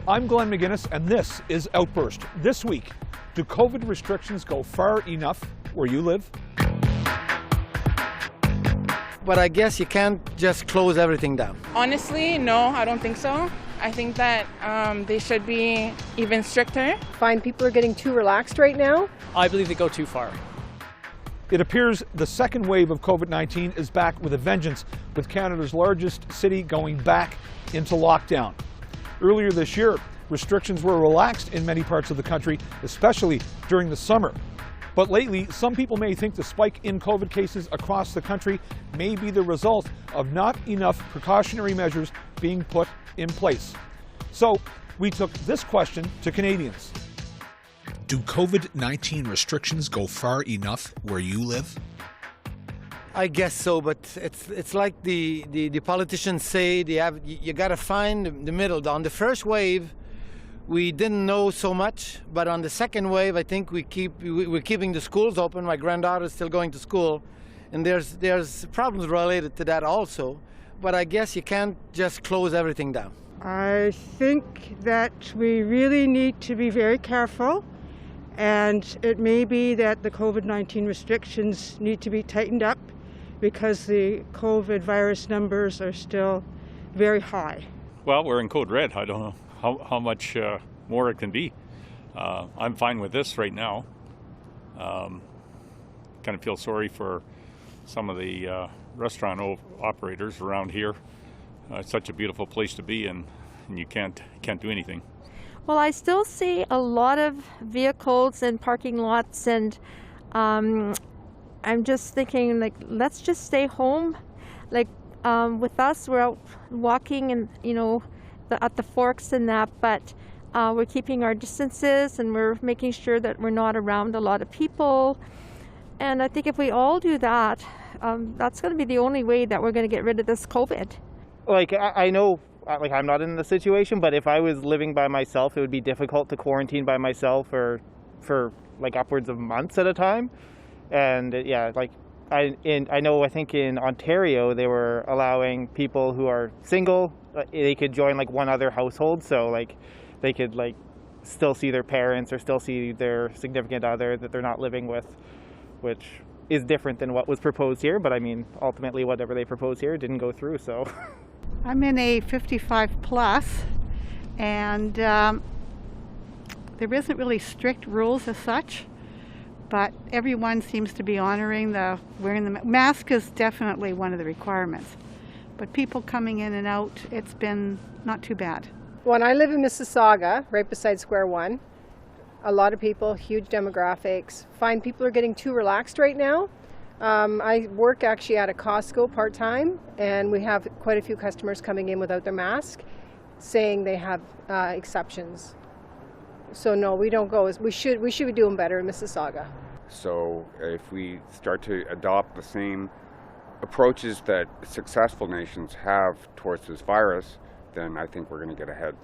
I'm Glenn McGuinness, and this is Outburst. This week, do COVID restrictions go far enough where you live? But I guess you can't just close everything down. Honestly, no, I don't think so. I think that they should be even stricter. Find people are getting too relaxed right now. I believe they go too far. It appears the second wave of COVID-19 is back with a vengeance, with Canada's largest city going back into lockdown. Earlier this year, restrictions were relaxed in many parts of the country, especially during the summer. But lately, some people may think the spike in COVID cases across the country may be the result of not enough precautionary measures being put in place. So we took this question to Canadians. Do COVID-19 restrictions go far enough where you live? I guess so, but it's like the politicians say, you got to find the middle. On the first wave, we didn't know so much, but on the second wave, I think we're keeping the schools open. My granddaughter is still going to school, and there's problems related to that also. But I guess you can't just close everything down. I think that we really need to be very careful, and it may be that the COVID-19 restrictions need to be tightened up because the COVID virus numbers are still very high. Well, we're in code red. I don't know how much more it can be. I'm fine with this right now. Kind of feel sorry for some of the restaurant operators around here. It's such a beautiful place to be in, and you can't do anything. Well, I still see a lot of vehicles in parking lots, and I'm just thinking, like, let's just stay home. Like, with us, we're out walking and, at the forks and that, but we're keeping our distances and we're making sure that we're not around a lot of people. And I think if we all do that, that's going to be the only way that we're going to get rid of this COVID. Like, I know, like, I'm not in the situation, but if I was living by myself, it would be difficult to quarantine by myself for like upwards of months at a time. And yeah, like I think in Ontario they were allowing people who are single, they could join like one other household, so like they could like still see their parents or still see their significant other that they're not living with, which is different than what was proposed here. But I mean, ultimately whatever they proposed here didn't go through, so. I'm in a 55 plus, and there isn't really strict rules as such, but everyone seems to be honoring wearing the mask is definitely one of the requirements. But people coming in and out, it's been not too bad. Well, I live in Mississauga, right beside Square One. A lot of people, huge demographics. Find people are getting too relaxed right now. I work actually at a Costco part-time, and we have quite a few customers coming in without their mask, saying they have exceptions. So no, we don't go. We should be doing better in Mississauga. So if we start to adopt the same approaches that successful nations have towards this virus, then I think we're going to get ahead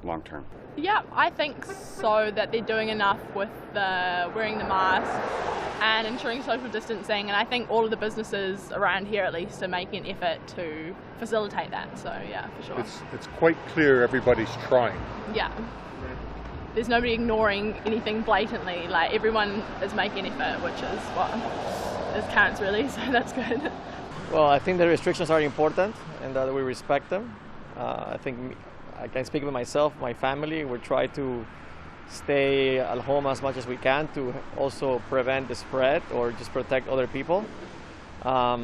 long term. Yeah, I think so, that they're doing enough with wearing the mask and ensuring social distancing, and I think all of the businesses around here at least are making an effort to facilitate that, so yeah, for sure. It's quite clear everybody's trying. Yeah. There's nobody ignoring anything blatantly, like everyone is making an effort, which is what counts really, so that's good. Well, I think the restrictions are important and that we respect them. I think I can speak for myself, my family. We try to stay at home as much as we can to also prevent the spread or just protect other people. I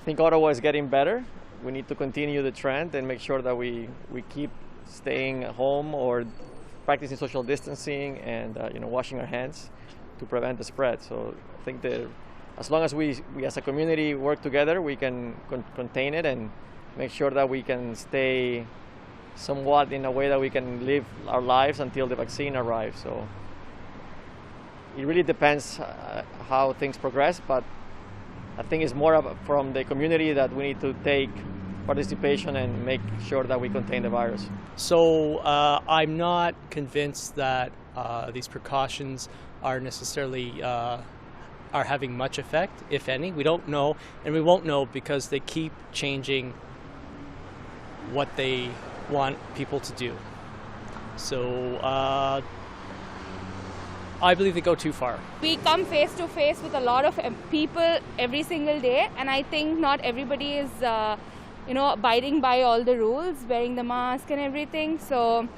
think Ottawa is getting better. We need to continue the trend and make sure that we keep staying at home or practicing social distancing and washing our hands to prevent the spread. So I think that as long as we as a community work together, we can contain it and make sure that we can stay somewhat in a way that we can live our lives until the vaccine arrives. So it really depends how things progress, but I think it's more from the community that we need to take participation and make sure that we contain the virus. So I'm not convinced that these precautions are necessarily are having much effect, if any. We don't know, and we won't know because they keep changing what they want people to do. So I believe they go too far. We come face to face with a lot of people every single day, and I think not everybody is abiding by all the rules, wearing the mask and everything. So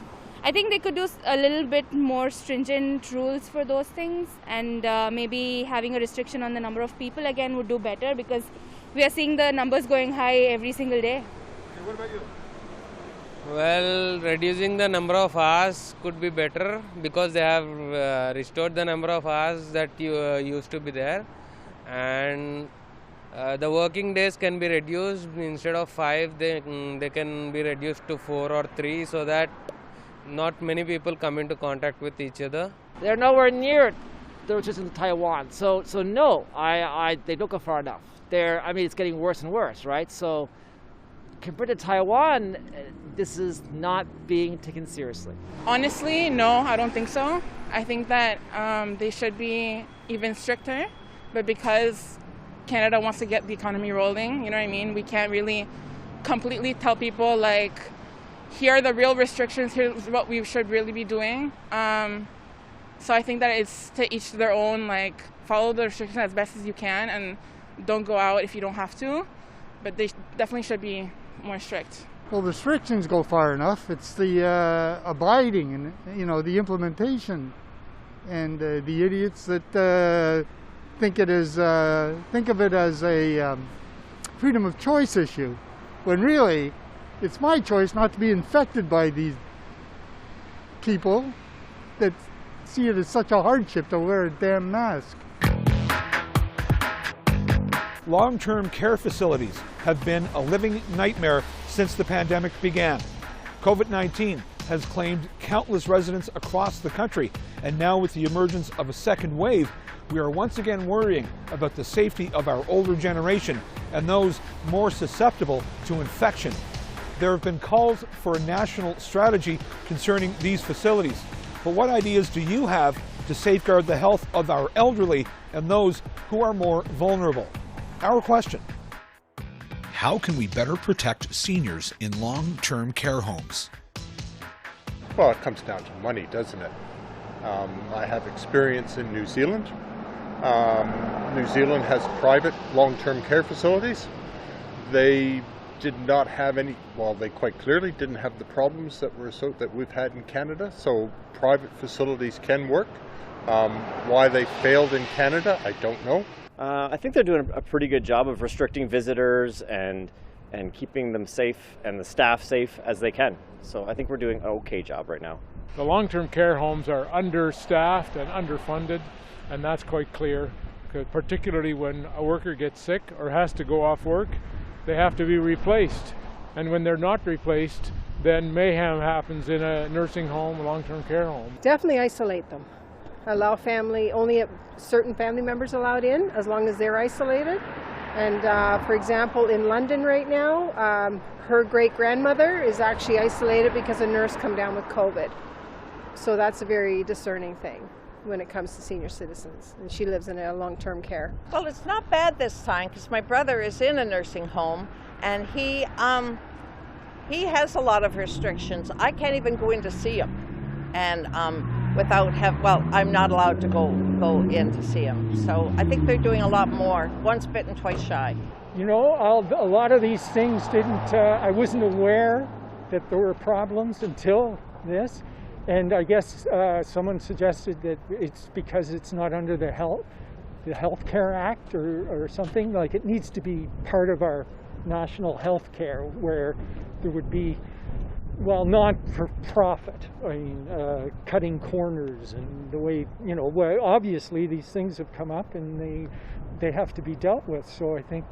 I think they could do a little bit more stringent rules for those things, and maybe having a restriction on the number of people again would do better, because we are seeing the numbers going high every single day. And what about you? Well, reducing the number of hours could be better, because they have restored the number of hours that used to be there, and the working days can be reduced. Instead of 5, they can be reduced to 4 or 3, so that not many people come into contact with each other. They're nowhere near the restrictions in Taiwan, so no, they don't go far enough. It's getting worse and worse, right? So compared to Taiwan, this is not being taken seriously. Honestly, no, I don't think so. I think that they should be even stricter, but because Canada wants to get the economy rolling, you know what I mean? We can't really completely tell people, like, here are the real restrictions, here's what we should really be doing. So I think that it's to each their own, like, follow the restrictions as best as you can and don't go out if you don't have to, but they definitely should be more strict. Well, the restrictions go far enough. It's the abiding and, the implementation, and the idiots that think of it as a freedom of choice issue, when really it's my choice not to be infected by these people that see it as such a hardship to wear a damn mask. Long-term care facilities have been a living nightmare since the pandemic began. COVID-19 has claimed countless residents across the country, and now with the emergence of a second wave, we are once again worrying about the safety of our older generation and those more susceptible to infection. There have been calls for a national strategy concerning these facilities. But what ideas do you have to safeguard the health of our elderly and those who are more vulnerable? Our question: how can we better protect seniors in long-term care homes? Well, it comes down to money, doesn't it? I have experience in New Zealand. New Zealand has private long-term care facilities. They did not have any, well, they quite clearly didn't have the problems that we've had in Canada, so private facilities can work. Why they failed in Canada, I don't know. I think they're doing a pretty good job of restricting visitors and keeping them safe and the staff safe as they can. So I think we're doing an okay job right now. The long-term care homes are understaffed and underfunded, and that's quite clear, particularly when a worker gets sick or has to go off work, they have to be replaced. And when they're not replaced, then mayhem happens in a nursing home, a long-term care home. Definitely isolate them. Allow only certain family members allowed in, as long as they're isolated. And for example, in London right now, her great-grandmother is actually isolated because a nurse come down with COVID. So that's a very discerning thing when it comes to senior citizens, and she lives in a long-term care. Well, it's not bad this time, because my brother is in a nursing home, and he has a lot of restrictions. I can't even go in to see him, and I'm not allowed to go in to see him. So I think they're doing a lot more. Once bitten, twice shy. You know, a lot of these things I wasn't aware that there were problems until this. And I guess someone suggested that it's because it's not under the Health Care Act or something. Like, it needs to be part of our national health care, where there would be, well, not for profit. I mean, cutting corners and the way, where obviously these things have come up and they have to be dealt with. So I think,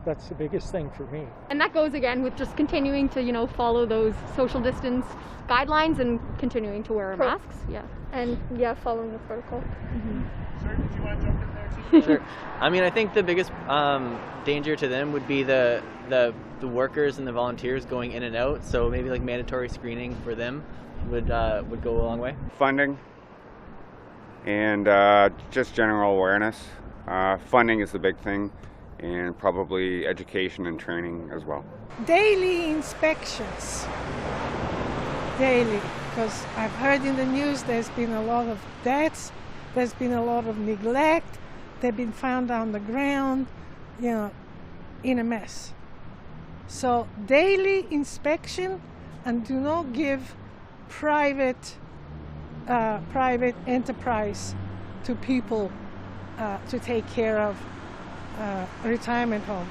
that's the biggest thing for me. And that goes again with just continuing to, follow those social distance guidelines and continuing to wear our masks. Yeah. And following the protocol. Mm-hmm. Sir, did you want to jump in there too? Sure. I mean, I think the biggest danger to them would be the workers and the volunteers going in and out. So maybe like mandatory screening for them would go a long way. Funding and just general awareness. Funding is the big thing. and probably education and training as well. Daily inspections. Daily, because I've heard in the news there's been a lot of deaths, there's been a lot of neglect, they've been found on the ground, in a mess. So daily inspection, and do not give private enterprise to people to take care of retirement homes.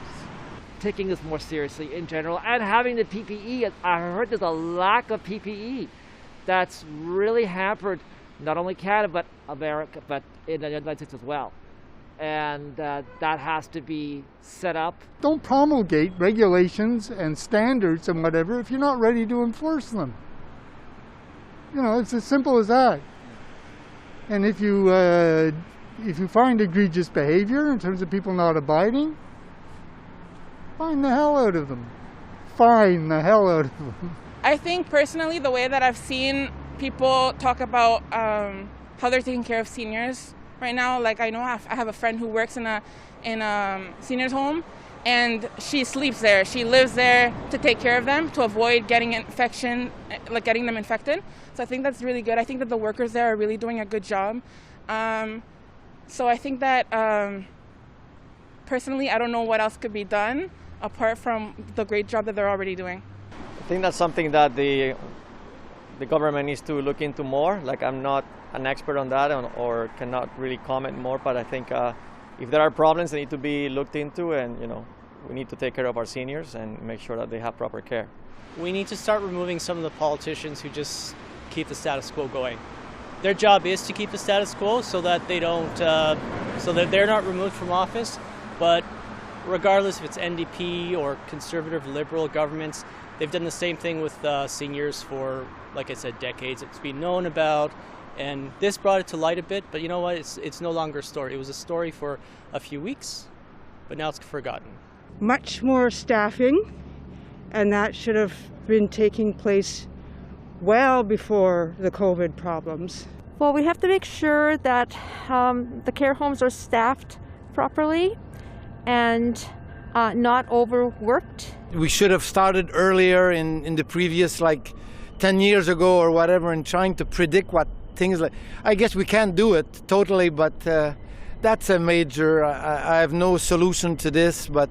Taking this more seriously in general and having the PPE. I heard there's a lack of PPE that's really hampered not only Canada but America, but in the United States as well. And that has to be set up. Don't promulgate regulations and standards and whatever if you're not ready to enforce them. It's as simple as that. And if you find egregious behavior in terms of people not abiding, fine the hell out of them. Fine the hell out of them. I think personally the way that I've seen people talk about how they're taking care of seniors right now, like I know I have a friend who works in a seniors home, and she sleeps there. She lives there to take care of them, to avoid getting infection, like getting them infected. So I think that's really good. I think that the workers there are really doing a good job. So I think that personally, I don't know what else could be done apart from the great job that they're already doing. I think that's something that the government needs to look into more. Like, I'm not an expert on that or cannot really comment more, but I think if there are problems, they need to be looked into, and we need to take care of our seniors and make sure that they have proper care. We need to start removing some of the politicians who just keep the status quo going. Their job is to keep the status quo so that they don't, so that they're not removed from office. But regardless if it's NDP or conservative liberal governments, they've done the same thing with seniors for, like I said, decades. It's been known about, and this brought it to light a bit. But you know what? It's no longer a story. It was a story for a few weeks, but now it's forgotten. Much more staffing, and that should have been taking place well before the COVID problems. Well, we have to make sure that the care homes are staffed properly and not overworked. We should have started earlier in the previous, 10 years ago or whatever, and trying to predict what things like. I guess we can't do it totally, but that's a major. I have no solution to this, but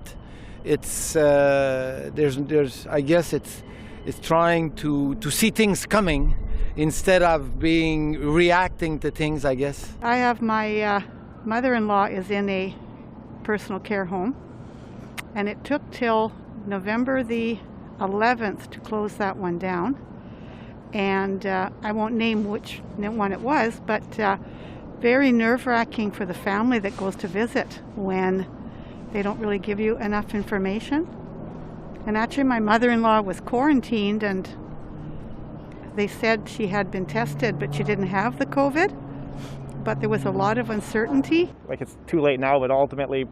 it's there's. I guess it's trying to see things coming instead of reacting to things, I guess. I have my mother-in-law is in a personal care home, and it took till November the 11th to close that one down. And I won't name which one it was, but very nerve-wracking for the family that goes to visit when they don't really give you enough information. And actually my mother-in-law was quarantined, and they said she had been tested, but she didn't have the COVID. But there was a lot of uncertainty. It's too late now, but ultimately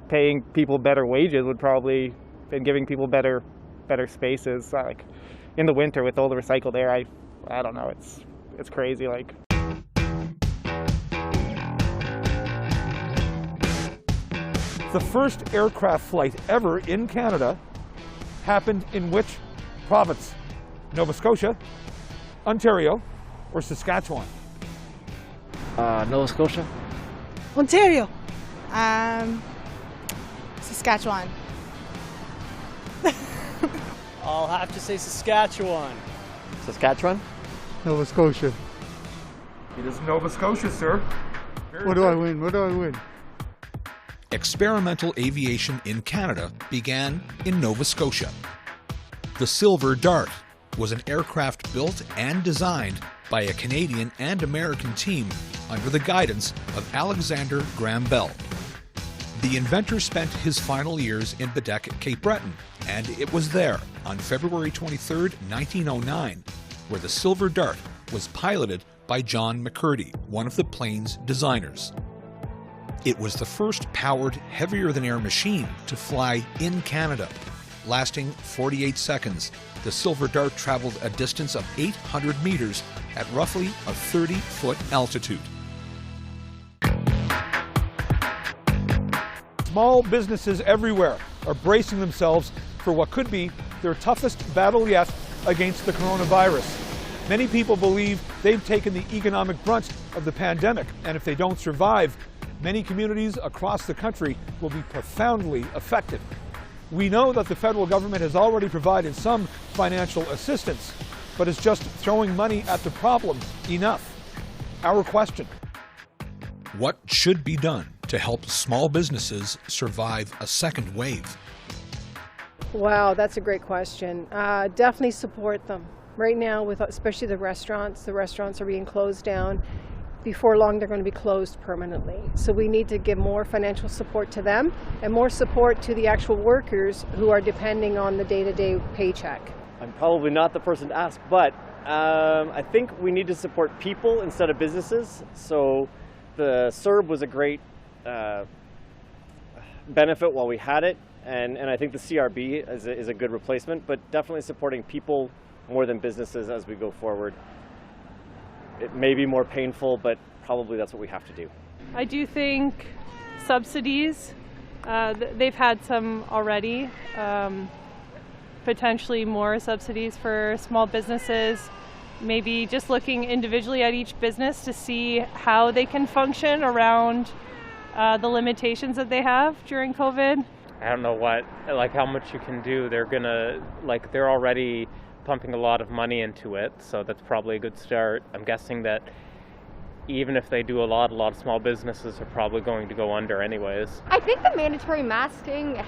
paying people better wages would probably, and giving people better spaces. In the winter with all the recycled air, I don't know, it's crazy. The first aircraft flight ever in Canada happened in which province? Nova Scotia, Ontario, or Saskatchewan? Nova Scotia. Ontario. Saskatchewan. I'll have to say Saskatchewan. Saskatchewan? Nova Scotia. It is Nova Scotia, sir. What do I win? What do I win? Experimental aviation in Canada began in Nova Scotia. The Silver Dart was an aircraft built and designed by a Canadian and American team under the guidance of Alexander Graham Bell. The inventor spent his final years in Baddeck, Cape Breton, and it was there on February 23, 1909, where the Silver Dart was piloted by John McCurdy, one of the plane's designers. It was the first powered heavier-than-air machine to fly in Canada. Lasting 48 seconds, the Silver Dart traveled a distance of 800 meters at roughly a 30-foot altitude. Small businesses everywhere are bracing themselves for what could be their toughest battle yet against the coronavirus. Many people believe they've taken the economic brunt of the pandemic, and if they don't survive, many communities across the country will be profoundly affected. We know that the federal government has already provided some financial assistance, but is just throwing money at the problem enough? Our question: what should be done to help small businesses survive a second wave? Wow, that's a great question. Definitely support them. Right now, with especially the restaurants are being closed down. Before long, they're going to be closed permanently. So we need to give more financial support to them and more support to the actual workers who are depending on the day-to-day paycheck. I'm probably not the person to ask, but I think we need to support people instead of businesses. So the CERB was a great benefit while we had it, and I think the CRB is a good replacement, but definitely supporting people more than businesses as we go forward. It may be more painful, but probably that's what we have to do. I do think subsidies, they've had some already, potentially more subsidies for small businesses, maybe just looking individually at each business to see how they can function around the limitations that they have during COVID. I don't know how much you can do. They're already pumping a lot of money into it, so that's probably a good start. I'm guessing that even if they do a lot of small businesses are probably going to go under anyways. I think the mandatory masking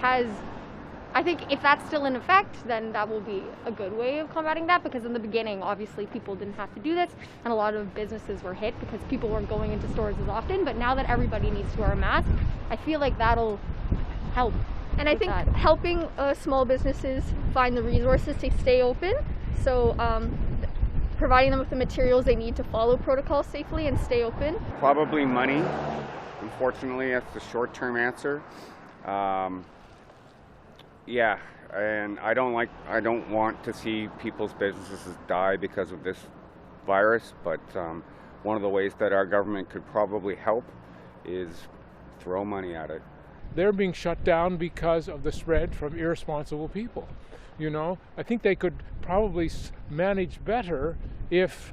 I think if that's still in effect, then that will be a good way of combating that, because in the beginning, obviously, people didn't have to do this, and a lot of businesses were hit because people weren't going into stores as often, but now that everybody needs to wear a mask, I feel like that'll help. And I think helping small businesses find the resources to stay open, so providing them with the materials they need to follow protocols safely and stay open. Probably money. Unfortunately, that's the short-term answer. Yeah, and I don't want to see people's businesses die because of this virus, but one of the ways that our government could probably help is throw money at it. They're being shut down because of the spread from irresponsible people. You know, I think they could probably manage better if,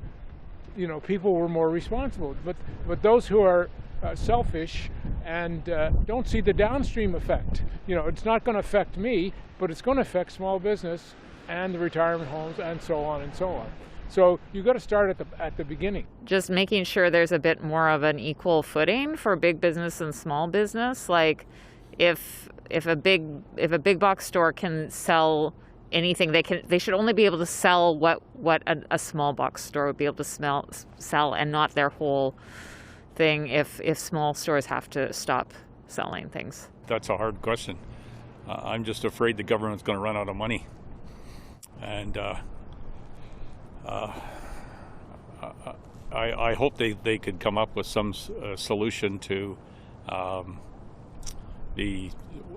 people were more responsible. But those who are selfish and don't see the downstream effect. It's not going to affect me, but it's going to affect small business and the retirement homes and so on and so on. So you've got to start at the beginning. Just making sure there's a bit more of an equal footing for big business and small business. Like if a big box store can sell anything, they should only be able to sell what a small box store would be able to sell, and not their whole thing if small stores have to stop selling things. That's a hard question. I'm just afraid the government's going to run out of money. And I hope they could come up with some solution to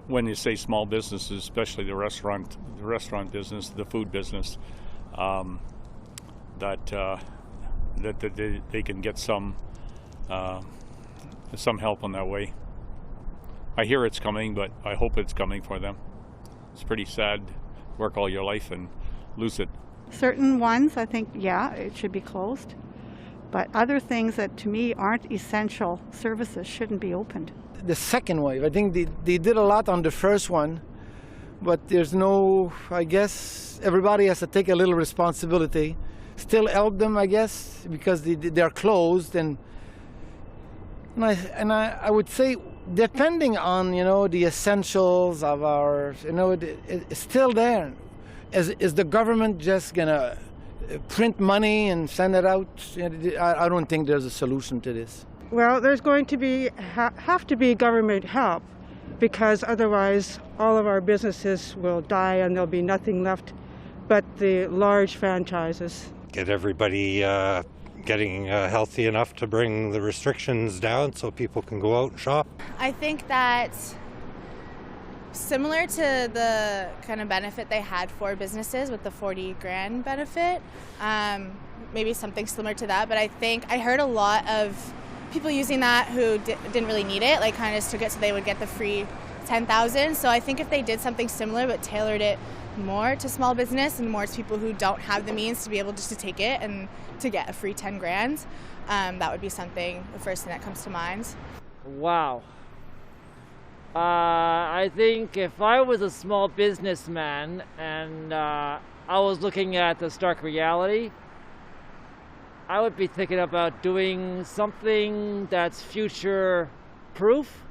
when you say small businesses, especially the restaurant business, the food business, that they can get some help on that way. I hear it's coming, but I hope it's coming for them. It's pretty sad, work all your life and lose it. Certain ones, I think, it should be closed. But other things that to me aren't essential services shouldn't be opened. The second wave, I think they did a lot on the first one, but I guess everybody has to take a little responsibility. Still help them, I guess, because they're closed. And I would say, depending on, the essentials of ours, it's still there. Is the government just going to print money and send it out? I don't think there's a solution to this. Well, there's going to have to be government help, because otherwise all of our businesses will die and there'll be nothing left but the large franchises. Get everybody getting healthy enough to bring the restrictions down so people can go out and shop. I think that similar to the kind of benefit they had for businesses with the 40 grand benefit, maybe something similar to that, but I think I heard a lot of people using that who didn't really need it, like kind of just took it so they would get the free $10,000. So I think if they did something similar but tailored it more to small business and more to people who don't have the means to be able just to take it and to get a free 10 grand, that would be something, the first thing that comes to mind. Wow. I think if I was a small businessman and I was looking at the stark reality, I would be thinking about doing something that's future proof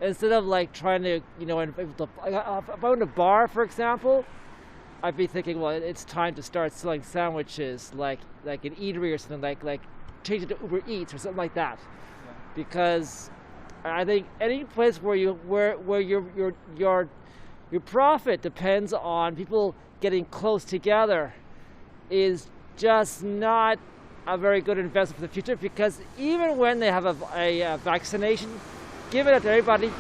instead of like trying to, you know, if I owned a bar, for example, I'd be thinking, well, it's time to start selling sandwiches like an eatery or something, like change it to Uber Eats or something like that. Yeah. Because I think any place where your profit depends on people getting close together is just not a very good investment for the future, because even when they have a vaccination given it to everybody,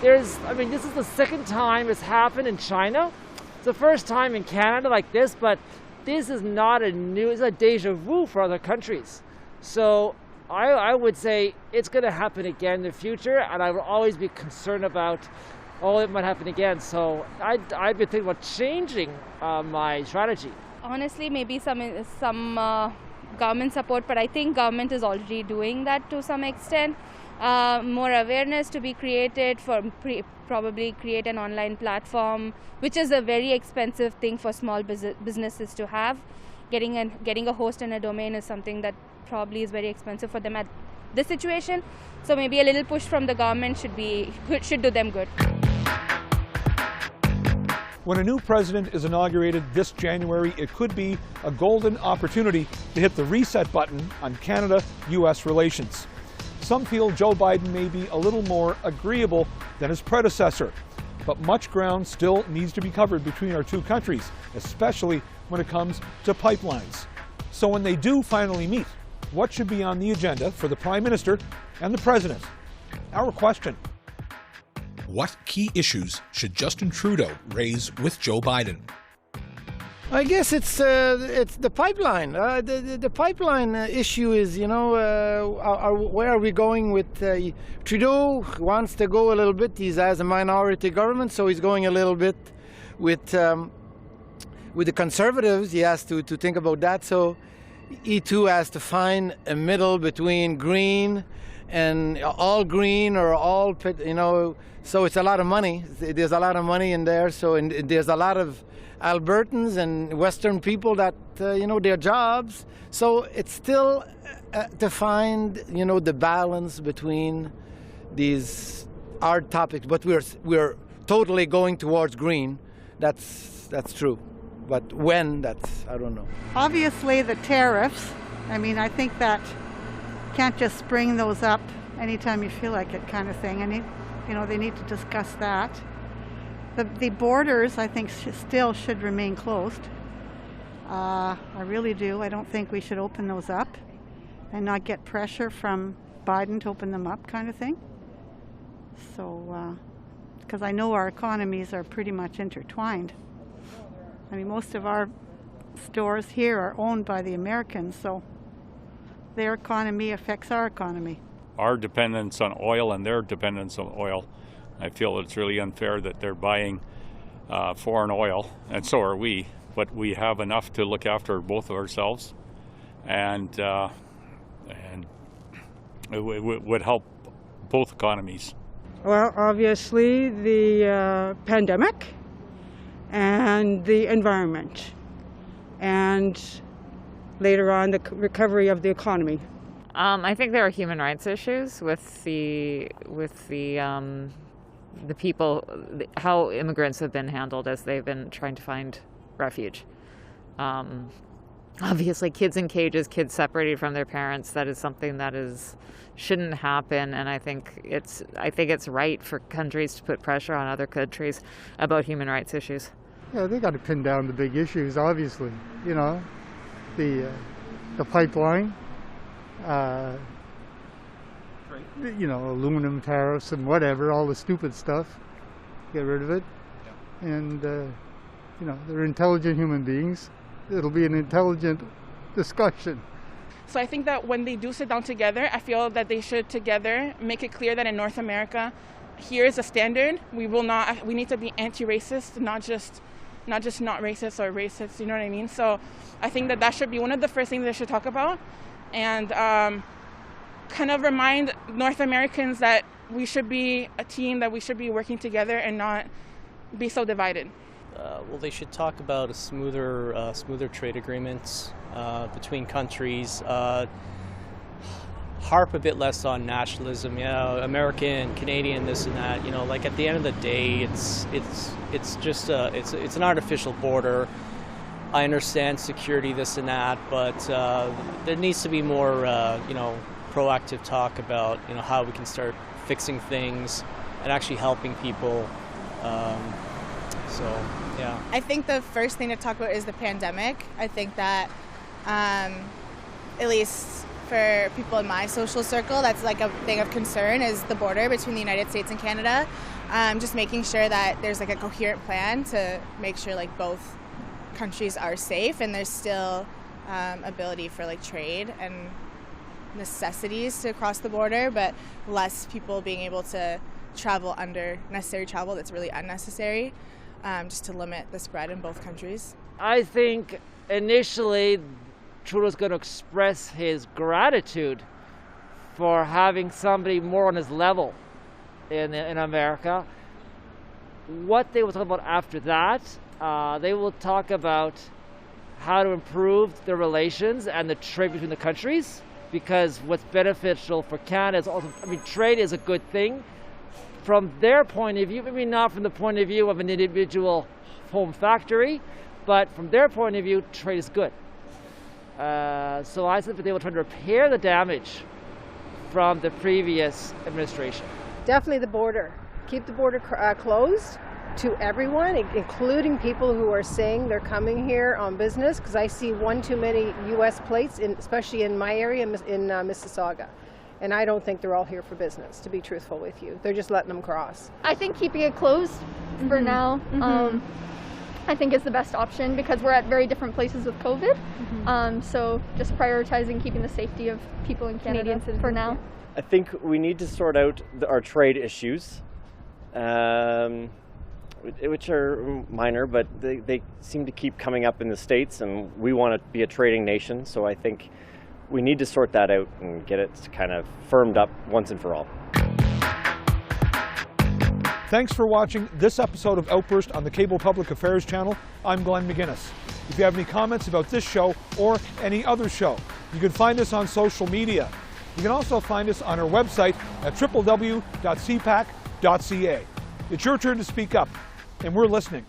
this is the second time it's happened in China. It's the first time in Canada like this, but this is not it's a deja vu for other countries. So I would say it's going to happen again in the future, and I will always be concerned about, it might happen again. So I'd be thinking about changing my strategy. Honestly, maybe some government support, but I think government is already doing that to some extent. More awareness to be created probably create an online platform, which is a very expensive thing for small businesses to have. Getting a host and a domain is something that probably is very expensive for them at this situation. So maybe a little push from the government should do them good. When a new president is inaugurated this January, it could be a golden opportunity to hit the reset button on Canada-US relations. Some feel Joe Biden may be a little more agreeable than his predecessor, but much ground still needs to be covered between our two countries, especially when it comes to pipelines. So when they do finally meet, what should be on the agenda for the Prime Minister and the President? Our question. What key issues should Justin Trudeau raise with Joe Biden? I guess it's the pipeline. The pipeline issue is, where are we going with Trudeau wants to go a little bit. He has a minority government, so he's going a little bit with the Conservatives. He has to think about that. So he too has to find a middle between green and all green or all, so it's a lot of money. There's a lot of money in there. So there's a lot of Albertans and Western people that, their jobs. So it's still to find, the balance between these hard topics. But we're totally going towards green. That's true. But when, I don't know. Obviously the tariffs, I think that can't just spring those up anytime you feel like it kind of thing. They need to discuss that. The borders, I think, still should remain closed. I really do. I don't think we should open those up and not get pressure from Biden to open them up kind of thing. So, because I know our economies are pretty much intertwined. Most of our stores here are owned by the Americans, so their economy affects our economy. Our dependence on oil and their dependence on oil, I feel it's really unfair that they're buying foreign oil, and so are we, but we have enough to look after both of ourselves, and it would help both economies. Well, obviously the pandemic and the environment, and later on the recovery of the economy. I think there are human rights issues with the people, how immigrants have been handled as they've been trying to find refuge. Obviously, kids in cages, kids separated from their parents, that is something that shouldn't happen, and I think it's right for countries to put pressure on other countries about human rights issues. Yeah, they got to pin down the big issues, obviously. The pipeline, aluminum tariffs and whatever, all the stupid stuff. Get rid of it. Yeah. And, they're intelligent human beings. It'll be an intelligent discussion. So I think that when they do sit down together, I feel that they should together make it clear that in North America, here is a standard. We need to be anti-racist, not just not racist or racist, you know what I mean? So I think that should be one of the first things they should talk about, and kind of remind North Americans that we should be a team, that we should be working together and not be so divided. Well, they should talk about a smoother trade agreements between countries. Harp a bit less on nationalism, American, Canadian, this and that. Like at the end of the day, it's just it's an artificial border. I understand security, this and that, but there needs to be more proactive talk about how we can start fixing things and actually helping people. Yeah. I think the first thing to talk about is the pandemic. I think that at least for people in my social circle, that's like a thing of concern, is the border between the United States and Canada. Just making sure that there's like a coherent plan to make sure like both countries are safe and there's still ability for like trade and necessities to cross the border, but less people being able to travel under necessary travel that's really unnecessary, just to limit the spread in both countries. I think initially Trudeau's going to express his gratitude for having somebody more on his level in America. What they will talk about after that, they will talk about how to improve the relations and the trade between the countries, because what's beneficial for Canada is also, trade is a good thing from their point of view, maybe not from the point of view of an individual home factory, but from their point of view, trade is good. So I think that they will try to repair the damage from the previous administration. Definitely the border. Keep the border closed to everyone, including people who are saying they're coming here on business, because I see one too many U.S. plates, especially in my area in Mississauga. And I don't think they're all here for business, to be truthful with you. They're just letting them cross. I think keeping it closed for now, I think is the best option, because we're at very different places with COVID. So just prioritizing keeping the safety of people in Canada for now. I think we need to sort out our trade issues, which are minor, but they seem to keep coming up in the States, and we want to be a trading nation, so I think we need to sort that out and get it kind of firmed up once and for all. Thanks for watching this episode of Outburst on the Cable Public Affairs channel. I'm Glenn McGuinness. If you have any comments about this show or any other show, you can find us on social media. You can also find us on our website at www.cpac.ca. It's your turn to speak up, and we're listening.